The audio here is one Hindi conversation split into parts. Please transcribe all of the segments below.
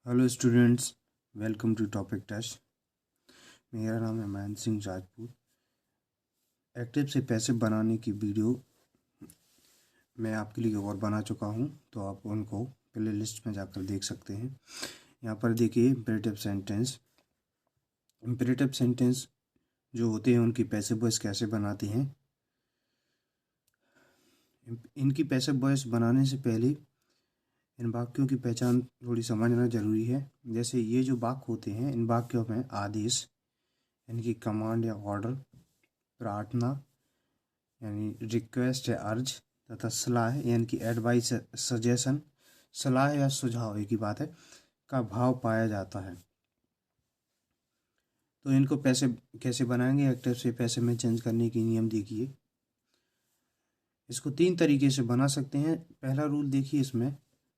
Hello students, welcome to topic test. मेरा नाम है महेंद्र सिंह राजपूत। एक्टिव से पैसे बनाने की वीडियो मैं आपके लिए और बना चुका हूं, तो आप उनको प्ले लिस्ट में जाकर देख सकते हैं। यहाँ पर देखिए इम्पेरेटिव सेंटेंस जो होते हैं उनकी पैसिव वॉइस कैसे बनाते हैं। इनकी पैसिव वॉइस बनाने से पहले इन वाक्यों की पहचान थोड़ी समझना जरूरी है। जैसे ये जो वाक्य होते हैं, इन वाक्यों में आदेश यानी कि कमांड या ऑर्डर, प्रार्थना यानी रिक्वेस्ट या अर्ज, तथा सलाह यानी कि एडवाइस सजेशन, सलाह या सुझाव एक ही बात है, का भाव पाया जाता है। तो इनको पैसे कैसे बनाएंगे, एक्टिव से पैसे में चेंज करने की नियम देखिए। इसको 3 तरीके से बना सकते हैं। पहला रूल देखिए, इसमें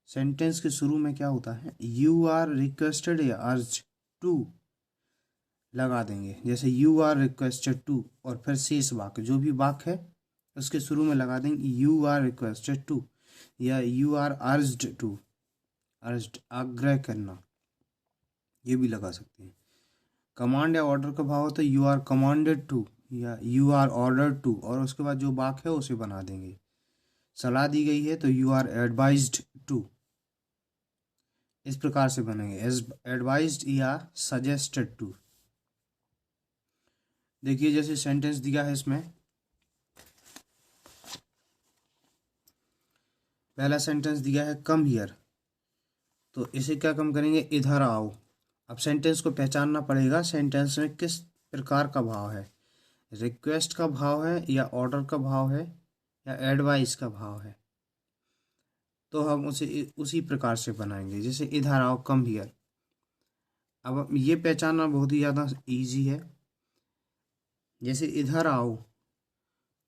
सेंटेंस के शुरू में क्या होता है, यू आर रिक्वेस्टेड या अर्ज टू लगा देंगे। जैसे यू आर रिक्वेस्टेड टू, और फिर शेष वाक्य जो भी वाक्य है उसके शुरू में लगा देंगे यू आर रिक्वेस्टेड टू या you are urged to, urged आग्रह करना, ये भी लगा सकते हैं। कमांड या ऑर्डर का भाव होता है यू आर कमांडेड टू या यू आर ऑर्डर्ड टू, और उसके बाद जो वाक्य है उसे बना देंगे। सलाह दी गई है तो यू आर एडवाइज्ड टू, इस प्रकार से बनेंगे, एडवाइज्ड या सजेस्टेड टू। देखिए जैसे सेंटेंस दिया है, इसमें पहला सेंटेंस दिया है कम हियर, तो इसे क्या कम करेंगे, इधर आओ। अब सेंटेंस को पहचानना पड़ेगा, सेंटेंस में किस प्रकार का भाव है, रिक्वेस्ट का भाव है या ऑर्डर का भाव है या एडवाइस का भाव है। तो हम उसे उसी प्रकार से बनाएंगे, जैसे इधर आओ, कम हियर। अब ये पहचानना बहुत ही ज़्यादा ईजी है। जैसे इधर आओ,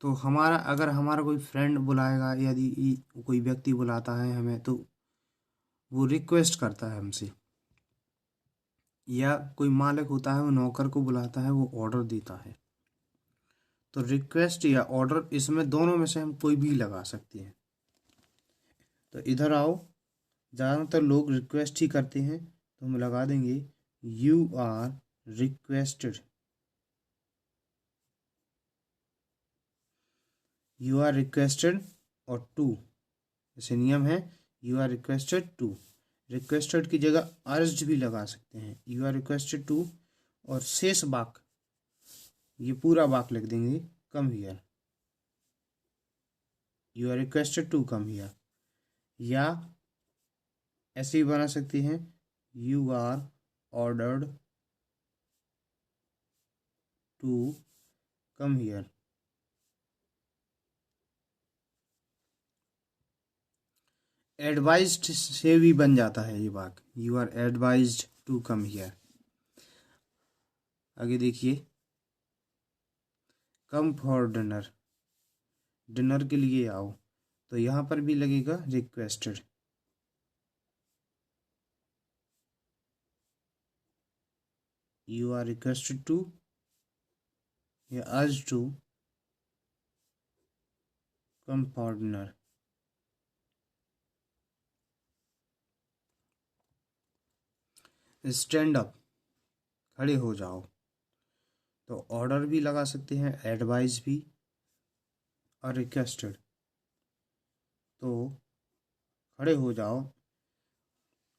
तो अगर हमारा कोई फ्रेंड बुलाएगा, यदि कोई व्यक्ति बुलाता है हमें, तो वो रिक्वेस्ट करता है हमसे, या कोई मालिक होता है वो नौकर को बुलाता है, वो ऑर्डर देता है। तो रिक्वेस्ट या ऑर्डर, इसमें दोनों में से हम कोई भी लगा सकते हैं। तो इधर आओ ज़्यादातर लोग रिक्वेस्ट ही करते हैं, तो हम लगा देंगे you are requested, you are requested. और टू, जैसे नियम है you are requested to, requested की जगह अर्ज्ड भी लगा सकते हैं, यू आर रिक्वेस्टेड टू, और शेष वाक्य ये पूरा वाक्य लिख देंगे come here, you are requested to come here. या ऐसे ही बना सकते हैं you are ordered to come here. Advised से भी बन जाता है ये वाक्य, you are advised to come here. आगे देखिए, कम फॉर डिनर, डिनर के लिए आओ, तो यहाँ पर भी लगेगा requested, you are requested to या urge to come for dinner. Stand up, खड़े हो जाओ, तो ऑर्डर भी लगा सकते हैं, एडवाइस भी, और रिक्वेस्टेड। तो खड़े हो जाओ,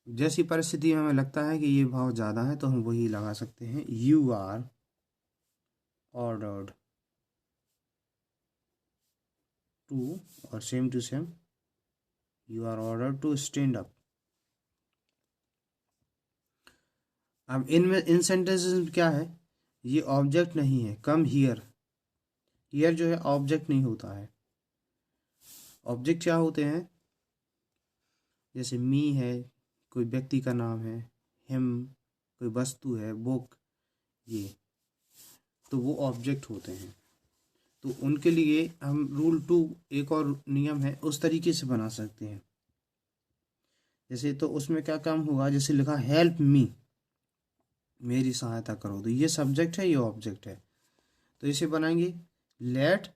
जैसी परिस्थिति में हमें लगता है कि ये भाव ज़्यादा है तो हम वही लगा सकते हैं, यू आर ऑर्डर्ड टू, और same to same you are ordered to stand up. अब इन सेंटेंसेस में क्या है, ये ऑब्जेक्ट नहीं है, कम हियर, हियर जो है ऑब्जेक्ट नहीं होता है। ऑब्जेक्ट क्या होते हैं, जैसे मी है, कोई व्यक्ति का नाम है, हिम कोई वस्तु है, बुक, ये तो वो ऑब्जेक्ट होते हैं। तो उनके लिए हम रूल 2 एक और नियम है, उस तरीके से बना सकते हैं। जैसे तो उसमें क्या काम होगा, जैसे लिखा हेल्प मी, मेरी सहायता करो, तो ये सब्जेक्ट है, ये ऑब्जेक्ट है। तो इसे बनाएंगे लेट,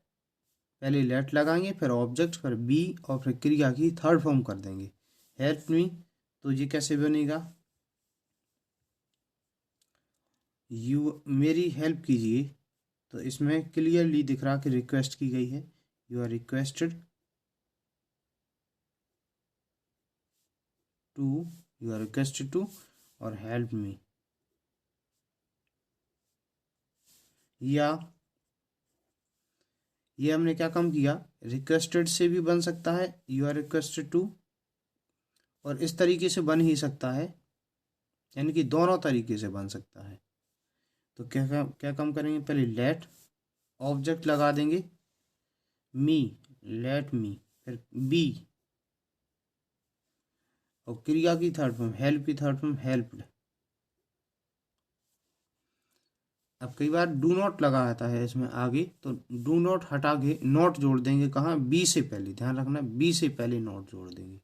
पहले लेट लगाएंगे, फिर ऑब्जेक्ट, फिर बी, और फिर क्रिया की थर्ड फॉर्म कर देंगे हेल्प मी। तो ये कैसे बनेगा, यू मेरी हेल्प कीजिए, तो इसमें क्लियरली दिख रहा कि रिक्वेस्ट की गई है, you are requested to, you are requested to और हेल्प मी। या ये हमने क्या काम किया, रिक्वेस्टेड से भी बन सकता है यू आर रिक्वेस्टेड टू, और इस तरीके से बन ही सकता है, यानी कि दोनों तरीके से बन सकता है। तो क्या काम करेंगे, पहले लेट ऑब्जेक्ट लगा देंगे मी, लेट मी, फिर बी, और क्रिया की थर्ड फॉर्म हेल्प की थर्ड फॉर्म हेल्प्ड। अब कई बार डू नॉट लगा आता है इसमें आगे, तो डू नॉट हटा के नॉट जोड़ देंगे, कहाँ, बी से पहले, ध्यान रखना बी से पहले नॉट जोड़ देंगे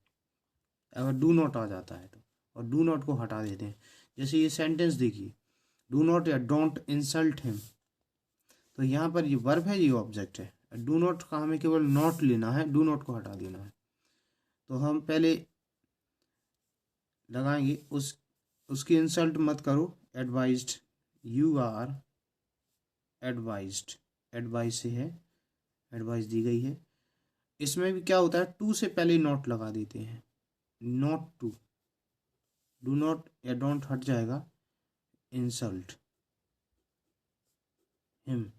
अगर डू नॉट आ जाता है तो, और डू नॉट को हटा देते हैं। जैसे ये सेंटेंस देखिए, डू नॉट या डोंट इंसल्ट हिम, तो यहाँ पर ये वर्ब है, ये ऑब्जेक्ट है, डू नॉट का हमें केवल नॉट लेना है, डू नॉट को हटा देना है। तो हम पहले लगाएंगे उसकी इंसल्ट मत करो, advised, you are advised, advise से है, एडवाइस दी गई है। इसमें भी क्या होता है, टू से पहले नॉट लगा देते हैं, नॉट टू, डू नॉट या डोंट हट जाएगा, इंसल्ट हिम।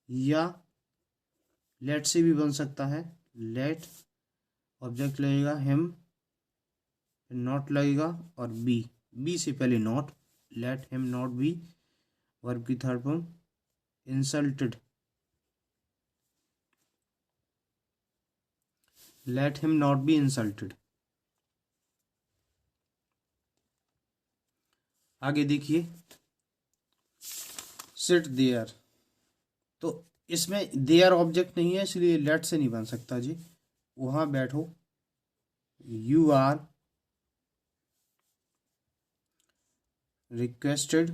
या लेट से भी बन सकता है, लेट ऑब्जेक्ट लगेगा हिम, नॉट लगेगा और बी, बी से पहले not, let him not be, verb की third form insulted, let him not be insulted. आगे देखिए, सिट देयर, तो इसमें देयर ऑब्जेक्ट नहीं है, इसलिए लेट से नहीं बन सकता जी, वहां बैठो, यू आर रिक्वेस्टेड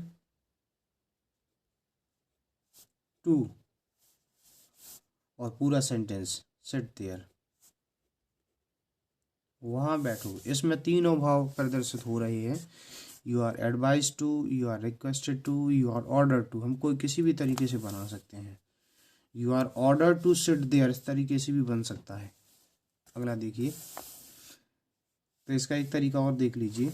टू, और पूरा सेंटेंस सिट देयर, वहां बैठो। इसमें तीनों भाव प्रदर्शित हो रहे हैं, you are advise to, you are requested to, you are order to, हम कोई किसी भी तरीके से बना सकते हैं। You are order to sit there, इस तरीके से भी बन सकता है। अगला देखिए, तो इसका एक तरीका और देख लीजिए,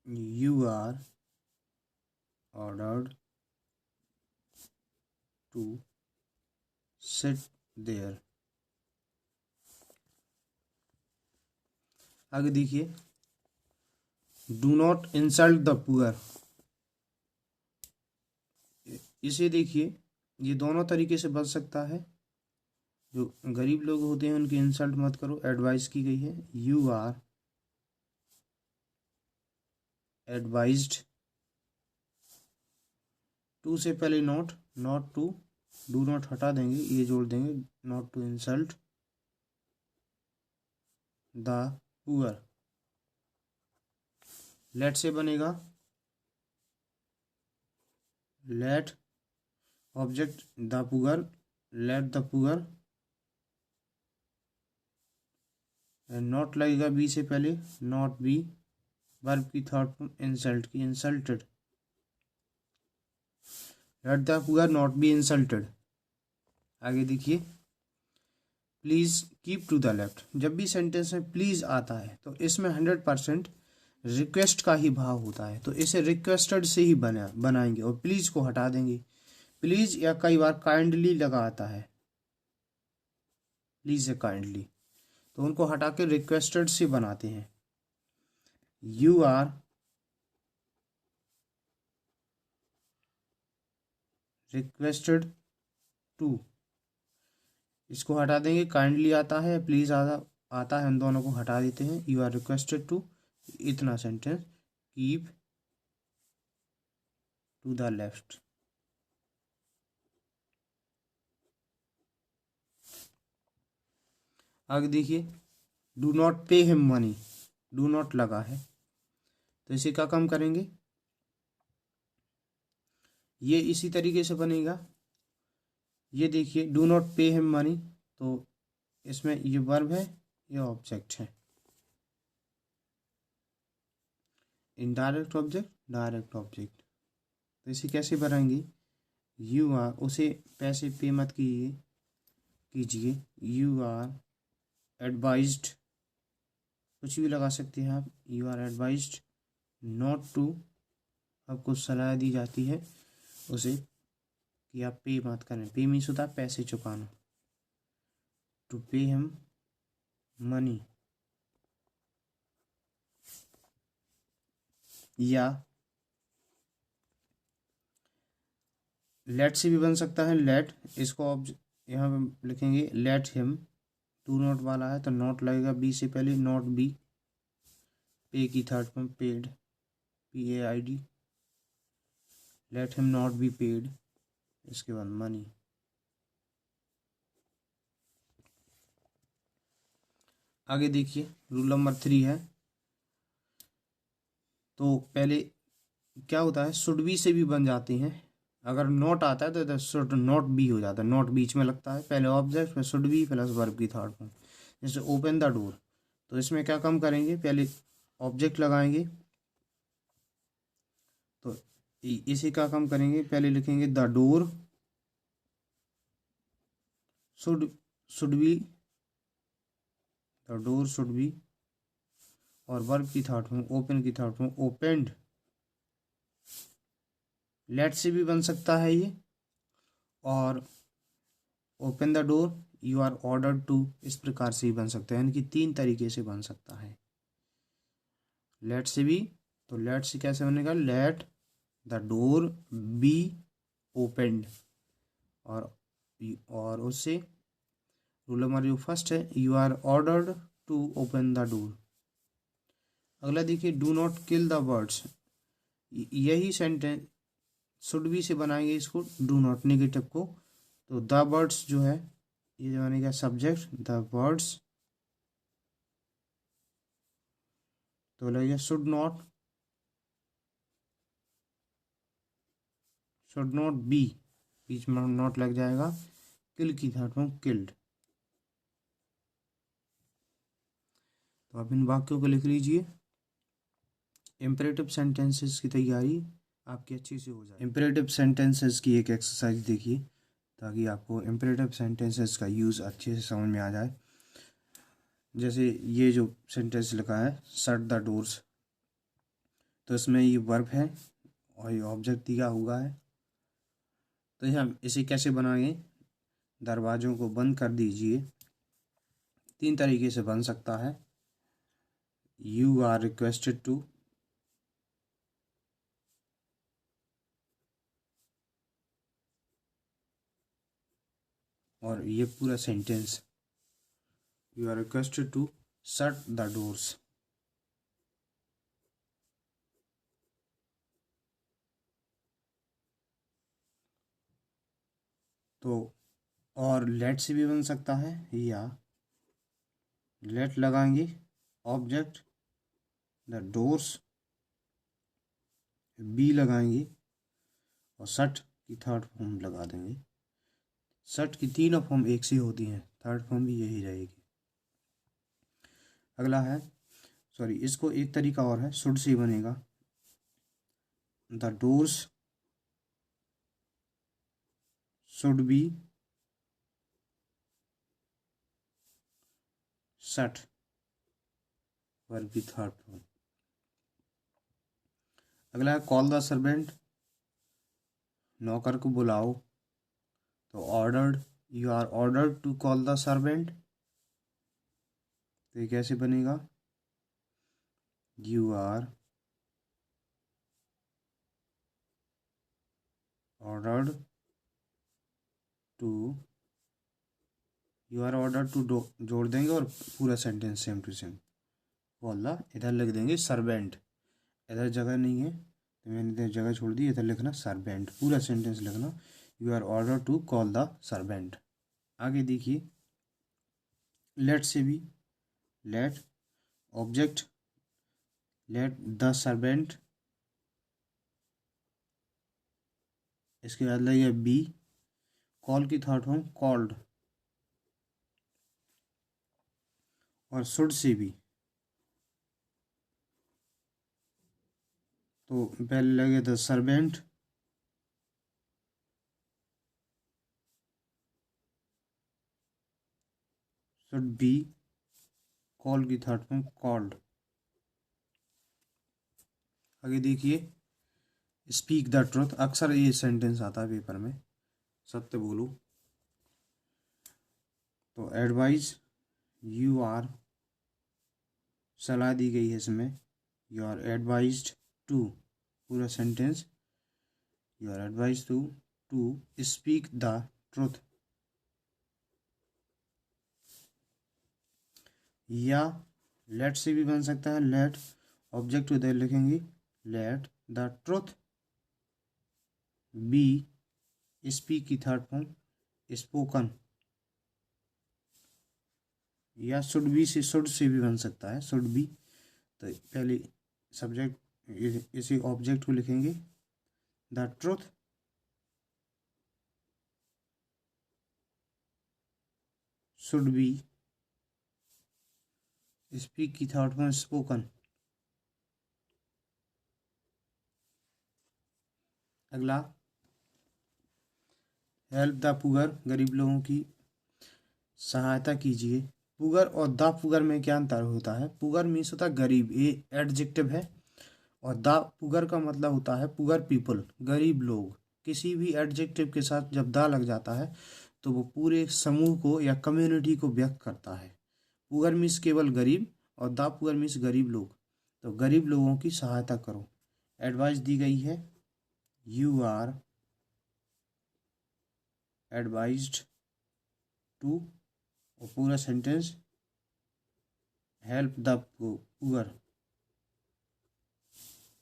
you are ordered to sit there. आगे देखिए, do not insult the poor, इसे देखिए, ये दोनों तरीके से बन सकता है, जो गरीब लोग होते हैं उनकी इंसल्ट मत करो, एडवाइस की गई है, यू आर एडवाइज्ड, टू से पहले not, not to, do not हटा देंगे, ये जोड़ देंगे, not to insult the poor. Let से बनेगा, let object the poor, let the poor, not लगेगा बी से पहले, नॉट बी, वर्ब की थर्ड फॉर्म इंसल्ट की, insulted, let the poor not be insulted. आगे देखिए, please keep to the left, जब भी सेंटेंस में प्लीज आता है तो इसमें 100% रिक्वेस्ट का ही भाव होता है, तो इसे रिक्वेस्टेड से ही बनाएंगे और प्लीज को हटा देंगे। प्लीज या कई बार काइंडली लगा आता है, प्लीज या काइंडली, तो उनको हटा के रिक्वेस्टेड से बनाते हैं, यू आर रिक्वेस्टेड टू, इसको हटा देंगे, काइंडली आता है, प्लीज आता है, हम दोनों को हटा देते हैं, यू आर रिक्वेस्टेड टू, इतना sentence, keep to the left. आगे देखिए, do not pay him money, do not लगा है, तो इसे क्या काम करेंगे, ये इसी तरीके से बनेगा, ये देखिए, do not pay him money, तो इसमें ये वर्ब है, ये ऑब्जेक्ट है, इनडायरेक्ट ऑब्जेक्ट, डायरेक्ट ऑब्जेक्ट। तो इसे कैसे बनाएंगे, यू आर, उसे पैसे पे मत कीजिए, यू आर एडवाइज्ड, कुछ भी लगा सकते हैं आप, you are advised not to, आपको सलाह दी जाती है उसे कि आप पे मत करें। पे मीन्स होता है पैसे चुकाना, टू पे हिम मनी। या लेट से भी बन सकता है, लेट, इसको आप यहाँ पे लिखेंगे लेट हिम, टू नॉट वाला है तो नॉट लगेगा बी से पहले, नॉट बी, पे की third form paid, PAID, late him not be paid, इसके बाद मनी। आगे देखिए रूल नंबर 3 है, तो पहले क्या होता है, शुड बी से भी बन जाती हैं। अगर नॉट आता है तो शुड नॉट बी हो जाता है, नॉट बीच में लगता है, पहले ऑब्जेक्ट फिर शुड बी प्लस वर्ब की थर्ड फॉर्म। जैसे ओपन द डोर, तो इसमें क्या काम करेंगे, पहले ऑब्जेक्ट लगाएंगे, तो इसे क्या काम करेंगे, पहले लिखेंगे the door should should be, the door should be, और वर्ब की थर्ड फॉर्म, ओपन की थर्ड फॉर्म ओपेंड। लेट से भी बन सकता है ये, और open the door, you are order to, इस प्रकार से ही बन सकता है, यानी कि 3 तरीके से बन सकता है। लेट से भी, तो लेट से कैसे बनेगा, let the door be opened, और उससे रूल नंबर जो फर्स्ट है, you are ordered to open the door. अगला देखिए, do not kill the birds, यही सेंटेंस शुड बी से बनाएंगे इसको, डू नॉट नेगेटिव को, तो द बर्ड्स जो है ये बनेगा सब्जेक्ट, द बर्ड्स, तो लगेगा शुड नॉट बी, बीच में नॉट लग जाएगा, किल की थर्ड फॉर्म किल्ड। तो आप इन वाक्यों को लिख लीजिए, इम्परेटिव सेंटेंसेस की तैयारी आपकी अच्छी से हो जाए। इम्परेटिव सेंटेंसेस की एक एक्सरसाइज देखिए, ताकि आपको इम्परेटिव सेंटेंसेस का यूज़ अच्छे से समझ में आ जाए। जैसे ये जो सेंटेंस लिखा है शट द डोर्स, तो इसमें ये वर्ब है और ये ऑब्जेक्ट दिया हुआ है, तो हम इसे कैसे बनाएंगे, दरवाज़ों को बंद कर दीजिए। 3 तरीके से बन सकता है, यू आर रिक्वेस्टेड टू, और ये पूरा sentence, you are requested to shut the doors. तो और लेट से भी बन सकता है, या लेट लगाएंगे ऑब्जेक्ट द डोर्स, बी लगाएंगे और शट की थर्ड फॉर्म लगा देंगे। शट की 3 फॉर्म एक सी होती हैं, थर्ड फॉर्म भी यही रहेगी। अगला है, सॉरी इसको एक तरीका और है, शुड से बनेगा, the doors should be shut, verb की थर्ड फॉर्म। अगला है कॉल द सर्वेंट, नौकर को बुलाओ, तो ordered, you are ordered to call the servant, तो ये कैसे बनेगा, you are ordered to, you are order to जोड़ देंगे और पूरा सेंटेंस सेम टू सेम, बोला इधर लिख देंगे सर्वेंट, इधर जगह नहीं है तो मैंने इधर जगह छोड़ दी, इधर लिखना सर्वेंट, पूरा सेंटेंस लिखना, you are order to call the servant. आगे देखिए, लेट से भी, let object, let the servant, इसके बाद लगेगा बी, कॉल की थर्ड फॉर्म कॉल्ड, और शुड से भी, तो पहले लगे the servant, should be, call की थर्ड फॉर्म कॉल्ड। आगे देखिए, स्पीक द ट्रुथ, अक्सर ये सेंटेंस आता है पेपर में, सत्य बोलो। तो एडवाइज, यू आर, सलाह दी गई है इसमें, यू आर एडवाइज्ड टू, पूरा sentence, you are advised to speak the truth. या लेट से भी बन सकता है, लेट, ऑब्जेक्ट उधर लिखेंगे, let the truth be, speak की थर्ड फॉर्म स्पोकन। या शुड बी से, शुड से भी बन सकता है, शुड बी। तो पहले सब्जेक्ट, इसी ऑब्जेक्ट को लिखेंगे, the truth should be, speak की थर्ड फॉर्म स्पोकन। अगला, हेल्प द पुअर, गरीब लोगों की सहायता कीजिए। पुअर और द पुअर में क्या अंतर होता है? पुअर मीन्स होता है गरीब, ये एडजेक्टिव है, और द पुअर का मतलब होता है पुअर पीपल, गरीब लोग। किसी भी एडजेक्टिव के साथ जब द लग जाता है तो वो पूरे समूह को या कम्युनिटी को व्यक्त करता है। पुअर मीन्स केवल गरीब, और द पुअर मीन्स गरीब लोग। तो गरीब लोगों की सहायता करो। एडवाइस दी गई है, यू आर एडवाइज्ड टू, और पूरा सेंटेंस, हेल्प द पुअर।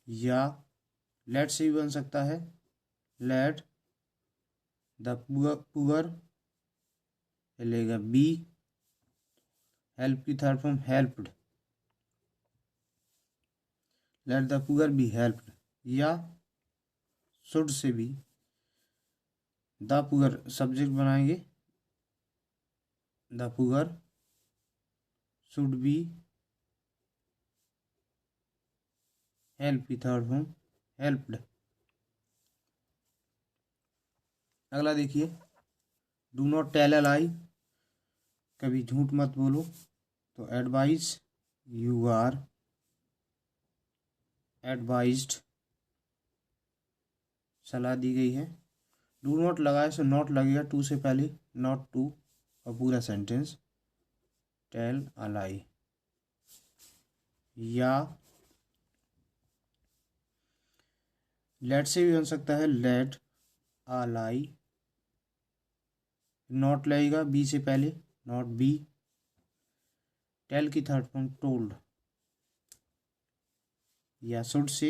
या लेट से भी बन सकता है, लेट द पुअर, लेगा बी, हेल्प की third form helped, late the poor be helped. या शुड से भी द पुअर सब्जेक्ट बनाएंगे, the poor should be, help की थर्ड फॉर्म हेल्प्ड। अगला देखिए, डू नॉट टेल अ लाई, कभी झूठ मत बोलो। तो एडवाइस, यू आर एडवाइज्ड, सलाह दी गई है। डू नॉट लगाए सो नॉट लगेगा टू से पहले, नॉट टू, और पूरा सेंटेंस, टेल अ लाई। या लेट से भी बन सकता है, लेट अ लाई, नॉट लगेगा बी से पहले, नॉट बी, टेल की थर्ड फॉर्म टोल्ड। या शुड से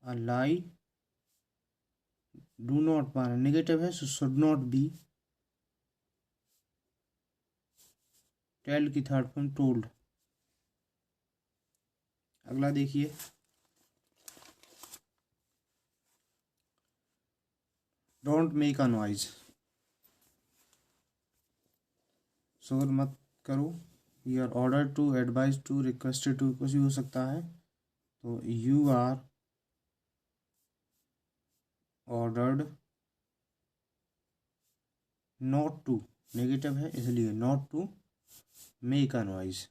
अ लाई, डू नॉट माना नेगेटिव है, so should not be, tell की थर्ड फॉर्म टोल्ड। अगला देखिए, डोंट मेक अ नॉइज, शोर मत करो। You are order to, advise to, requested to, कुछ भी हो सकता है। तो you are ordered not to, negative है इसलिए not to make a noise.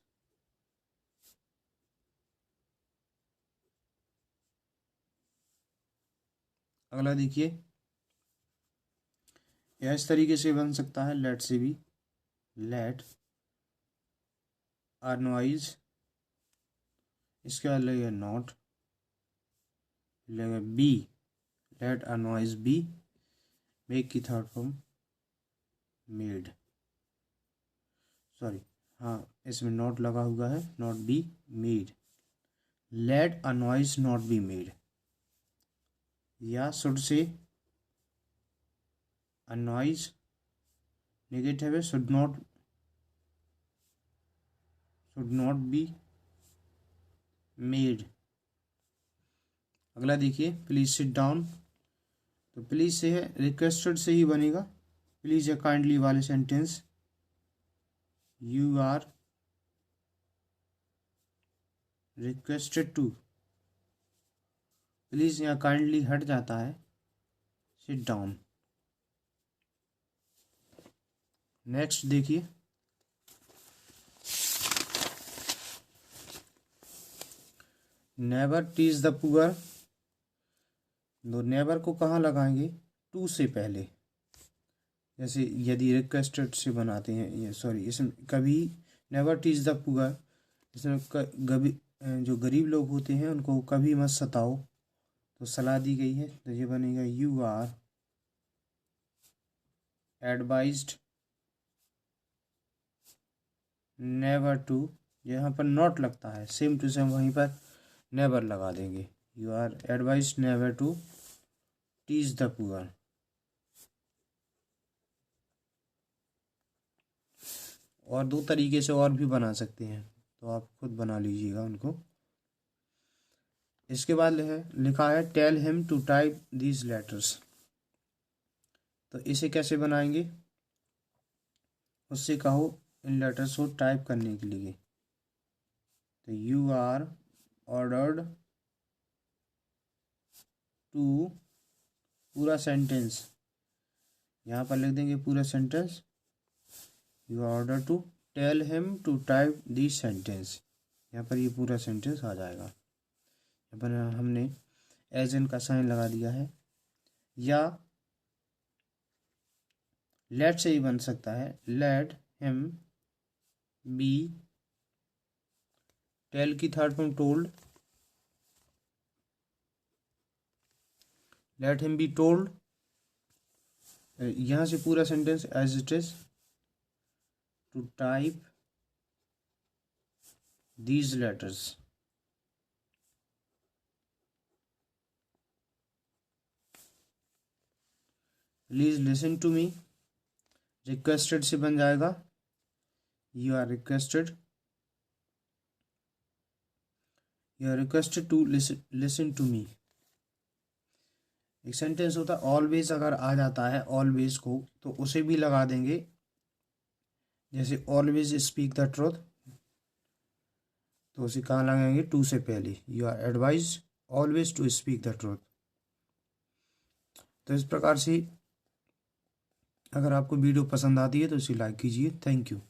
अगला देखिए, यह इस तरीके से बन सकता है, लेट से भी, लेट अ नॉइज, इसके बाद लगेगा नॉट, लगेगा be, let a noise be, make की थर्ड फॉर्म मेड, सॉरी, हाँ इसमें नॉट लगा हुआ है, not be made, let a noise not be made. या शुड से अ नॉइज, नेगेटिव है, शुड नॉट बी मेड। अगला देखिए, प्लीज सिट डाउन, तो प्लीज से है, रिक्वेस्टेड से ही बनेगा, प्लीज या काइंडली वाले sentence, you are requested to please यहाँ काइंडली हट जाता है, सिट डाउन। नेक्स्ट देखिए, नेवर टीज द पुअर। तो नेवर को कहाँ लगाएंगे, टू से पहले। जैसे यदि रिक्वेस्टेड से बनाते हैं, ये सॉरी, इसमें कभी नेवर टीज द पुअर, इसमें कभी जो गरीब लोग होते हैं उनको कभी मत सताओ, तो सलाह दी गई है। तो ये बनेगा you are advised never to. यहाँ पर नॉट लगता है, सेम टू सेम वहीं पर नेवर लगा देंगे। You are advised never to tease the poor. और दो तरीके से और भी बना सकते हैं, तो आप खुद बना लीजिएगा उनको। इसके बाद लिखा है tell him to type these letters. तो इसे कैसे बनाएंगे, उससे कहो इन लेटर्स को टाइप करने के लिए। तो यू आर ऑर्डर्ड टू, पूरा सेंटेंस यहाँ पर लिख देंगे, पूरा sentence. You are order to tell him to type this sentence. यहाँ पर ये पूरा सेंटेंस आ जाएगा। यहाँ पर हमने एज इन का साइन लगा दिया है। या लेट से ही बन सकता है, लेट हिम बी, टेल की third form told, let him be told. यहाँ से पूरा sentence as it is to type these letters। Please listen to me, requested से बन जाएगा you are requested, you are requested to listen to me. एक सेंटेंस होता है ऑलवेज, अगर आ जाता है ऑलवेज को तो उसे भी लगा देंगे। जैसे ऑलवेज स्पीक द ट्रूथ, तो उसे कहाँ लगाएंगे, टू से पहले। You are advise always to speak the truth. तो इस प्रकार से अगर आपको वीडियो पसंद आती है तो इसे लाइक कीजिए। Thank you.